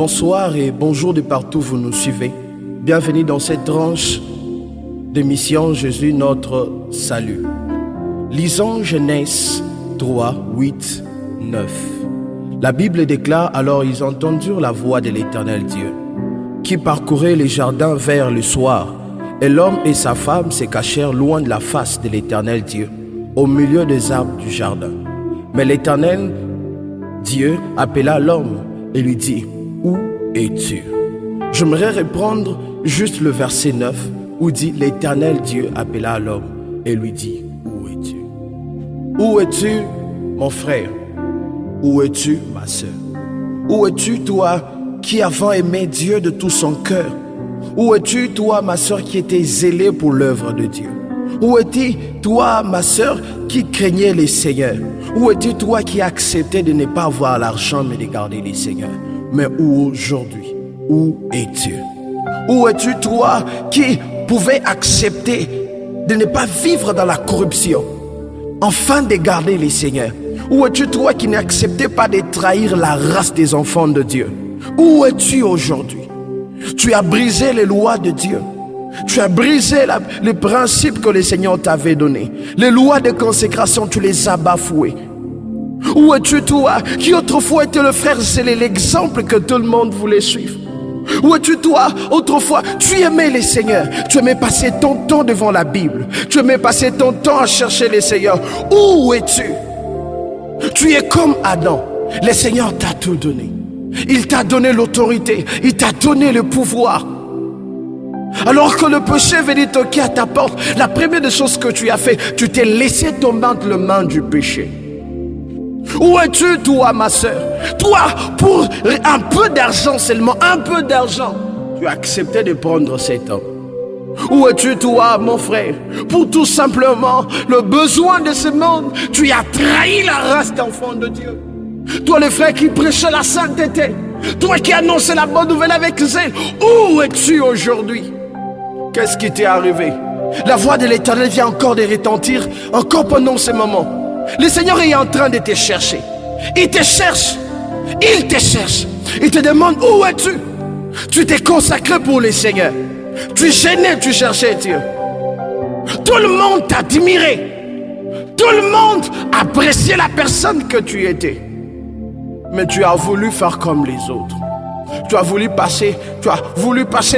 Bonsoir et bonjour de partout où vous nous suivez. Bienvenue dans cette tranche d'émission Jésus notre salut. Lisons Genèse 3, 8, 9. La Bible déclare: alors ils entendirent la voix de l'Éternel Dieu, qui parcourait les jardins vers le soir. Et l'homme et sa femme se cachèrent loin de la face de l'Éternel Dieu, au milieu des arbres du jardin. Mais l'Éternel Dieu appela l'homme et lui dit: où es-tu? J'aimerais reprendre juste le verset 9 où dit: l'Éternel Dieu appela l'homme et lui dit: où es-tu? Où es-tu, mon frère? Où es-tu, ma soeur? Où es-tu, toi qui avant aimais Dieu de tout son cœur? Où es-tu, toi, ma soeur, qui était zélée pour l'œuvre de Dieu? Où es-tu, toi, ma soeur, qui craignait les seigneurs? Où es-tu, toi, qui acceptais de ne pas avoir l'argent mais de garder les seigneurs? Mais où aujourd'hui? Où es-tu? Où es-tu, toi, qui pouvais accepter de ne pas vivre dans la corruption, afin de garder les seigneurs? Où es-tu, toi, qui n'acceptais pas de trahir la race des enfants de Dieu? Où es-tu aujourd'hui? Tu as brisé les lois de Dieu. Tu as brisé les principes que le Seigneur t'avait donnés. Les lois de consécration, tu les as bafouées. Où es-tu, toi, qui autrefois était le frère zélé, l'exemple que tout le monde voulait suivre? Où es-tu, toi, autrefois, tu aimais les seigneurs, tu aimais passer ton temps devant la Bible, tu aimais passer ton temps à chercher les seigneurs. Où es-tu? Tu es comme Adam. Le Seigneur t'a tout donné. Il t'a donné l'autorité, il t'a donné le pouvoir. Alors que le péché venait toquer à ta porte, la première des choses que tu as fait, tu t'es laissé tomber entre les mains du péché. Où es-tu, toi, ma soeur? Toi, pour un peu d'argent seulement, un peu d'argent, tu as accepté de prendre cet homme. Où es-tu, toi, mon frère? Pour tout simplement le besoin de ce monde, tu as trahi la race d'enfants de Dieu. Toi, le frère qui prêchait la sainteté, toi qui annonçais la bonne nouvelle avec zèle, où es-tu aujourd'hui? Qu'est-ce qui t'est arrivé? La voix de l'Éternel vient encore de retentir, encore pendant ce moment. Le Seigneur est en train de te chercher. Il te cherche. Il te cherche. Il te demande: où es-tu? Tu t'es consacré pour le Seigneur. Tu gênais, tu cherchais Dieu. Tout le monde t'admirait. Tout le monde appréciait la personne que tu étais. Mais tu as voulu faire comme les autres. Tu as voulu passer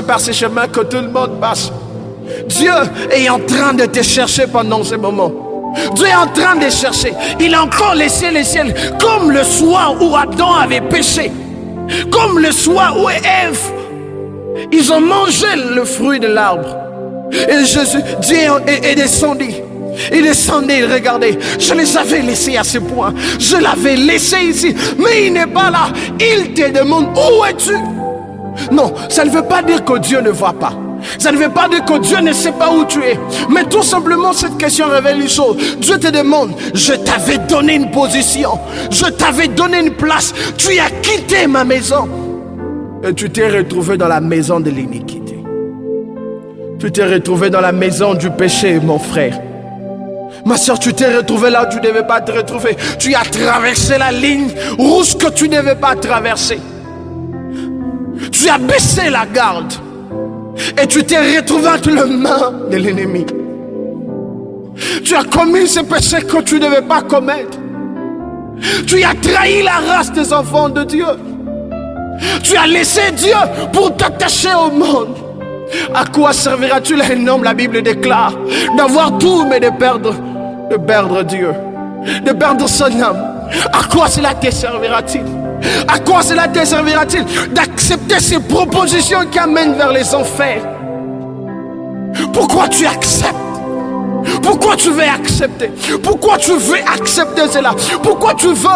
par ces chemins que tout le monde passe. Dieu est en train de te chercher pendant ce moment. Dieu est en train de chercher. Il a encore laissé les ciels comme le soir où Adam avait péché, comme le soir où Ève, ils ont mangé le fruit de l'arbre. Et Dieu est descendu. Il descendait, il regardait. Je les avais laissés à ce point. Je l'avais laissé ici, mais il n'est pas là. Il te demande: où es-tu? Non, ça ne veut pas dire que Dieu ne voit pas. Ça ne veut pas dire que Dieu ne sait pas où tu es. Mais tout simplement, cette question révèle une chose. Dieu te demande: je t'avais donné une position, je t'avais donné une place. Tu as quitté ma maison et tu t'es retrouvé dans la maison de l'iniquité. Tu t'es retrouvé dans la maison du péché, mon frère. Ma soeur, tu t'es retrouvé là où tu ne devais pas te retrouver. Tu as traversé la ligne rouge que tu ne devais pas traverser. Tu as baissé la garde et tu t'es retrouvé entre les mains de l'ennemi. Tu as commis ce péché que tu ne devais pas commettre. Tu as trahi la race des enfants de Dieu. Tu as laissé Dieu pour t'attacher au monde. À quoi servira-t-il à un homme, la Bible déclare, d'avoir tout mais de perdre Dieu, de perdre son âme? À quoi cela te servira-t-il? À quoi cela te servira-t-il d'accepter ces propositions qui amènent vers les enfers? Pourquoi tu acceptes? Pourquoi tu veux accepter? Pourquoi tu veux accepter cela? Pourquoi tu veux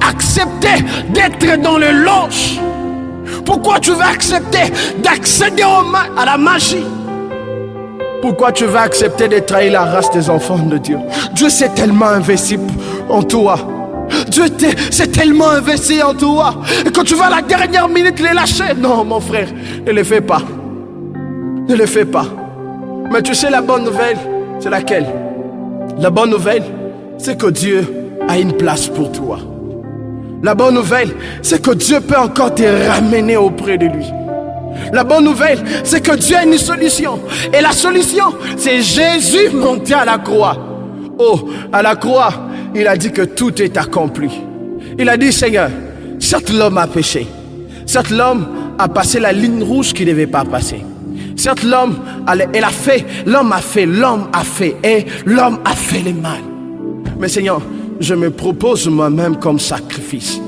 accepter d'être dans le loge? Pourquoi tu veux accepter d'accéder à la magie? Pourquoi tu veux accepter de trahir la race des enfants de Dieu? Dieu s'est tellement investi en toi. Dieu s'est tellement investi en toi. Et quand tu vas à la dernière minute les lâcher, non mon frère, ne le fais pas. Ne le fais pas. Mais tu sais la bonne nouvelle, c'est laquelle? La bonne nouvelle, c'est que Dieu a une place pour toi. La bonne nouvelle, c'est que Dieu peut encore te ramener auprès de lui. La bonne nouvelle, c'est que Dieu a une solution. Et la solution, c'est Jésus monté à la croix. Oh, à la croix, il a dit que tout est accompli. Il a dit, Seigneur, certes l'homme a péché. Certes l'homme a passé la ligne rouge qu'il ne devait pas passer. Certes l'homme a fait et l'homme a fait le mal. Mais Seigneur, je me propose moi-même comme sacrifice.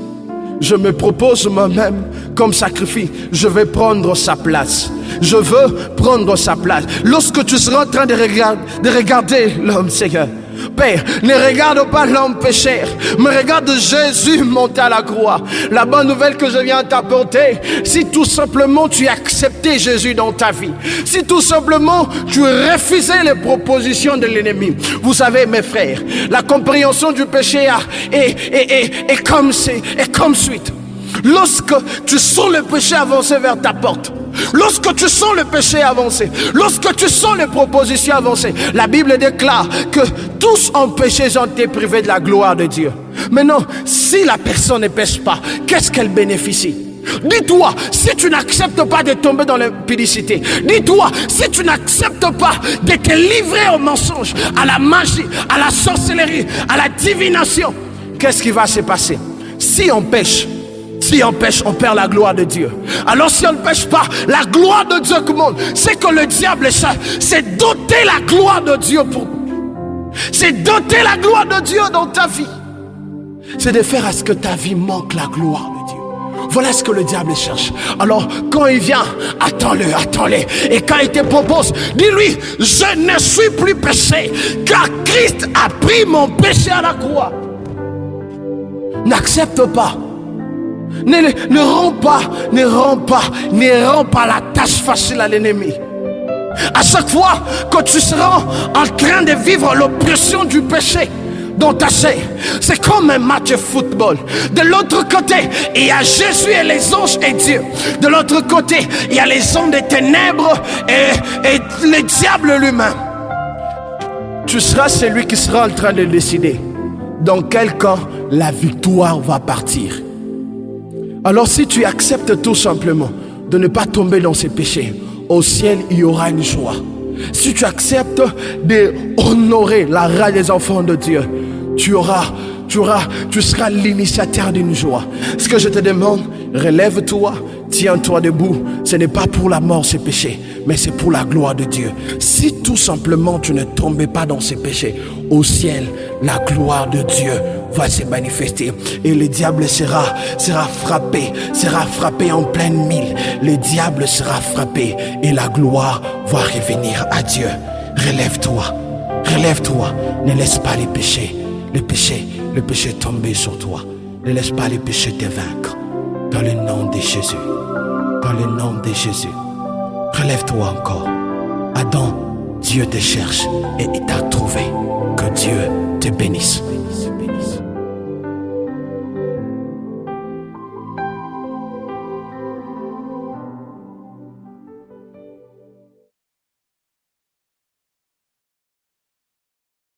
Je me propose moi-même comme sacrifice. Je vais prendre sa place. Je veux prendre sa place. Lorsque tu seras en train de regarder l'homme, Seigneur, Père, ne regarde pas l'homme pécheur, mais regarde Jésus monter à la croix. La bonne nouvelle que je viens t'apporter, si tout simplement tu acceptais Jésus dans ta vie, si tout simplement tu refusais les propositions de l'ennemi. Vous savez, mes frères, la compréhension du péché est comme suite. Lorsque tu sens le péché avancer vers ta porte, lorsque tu sens le péché avancer, lorsque tu sens les propositions avancer, la Bible déclare que tous ont péché, ont été privés de la gloire de Dieu. Maintenant, si la personne ne pêche pas, qu'est-ce qu'elle bénéficie? Dis-toi, si tu n'acceptes pas de tomber dans l'impudicité, dis-toi, si tu n'acceptes pas de te livrer au mensonge, à la magie, à la sorcellerie, à la divination, qu'est-ce qui va se passer? Si on pêche, on perd la gloire de Dieu. Alors si on ne pêche pas, la gloire de Dieu commande. C'est que le diable cherche, c'est doter la gloire de Dieu pour nous. C'est doter la gloire de Dieu dans ta vie. C'est de faire à ce que ta vie manque la gloire de Dieu. Voilà ce que le diable cherche. Alors quand il vient, attends-le. Et quand il te propose, dis-lui, je ne suis plus péché, car Christ a pris mon péché à la croix. N'accepte pas. Ne rends pas la tâche facile à l'ennemi. À chaque fois que tu seras en train de vivre l'oppression du péché dans ta chair, c'est comme un match de football. De l'autre côté, il y a Jésus et les anges et Dieu. De l'autre côté, il y a les hommes des ténèbres et le diable lui-même. Tu seras celui qui sera en train de décider dans quel camp la victoire va partir. Alors si tu acceptes tout simplement de ne pas tomber dans ces péchés, au ciel il y aura une joie. Si tu acceptes d'honorer la race des enfants de Dieu, tu seras l'initiateur d'une joie. Ce que je te demande, relève-toi, tiens-toi debout. Ce n'est pas pour la mort ces péchés, mais c'est pour la gloire de Dieu. Si tout simplement tu ne tombes pas dans ces péchés, au ciel, la gloire de Dieu va se manifester et le diable sera frappé en pleine mille. Le diable sera frappé et la gloire va revenir à Dieu. Relève-toi, ne laisse pas le péché tomber sur toi. Ne laisse pas le péché te vaincre. Dans le nom de Jésus. Dans le nom de Jésus. Relève-toi encore. Adam, Dieu te cherche et il t'a trouvé. Que Dieu te bénisse.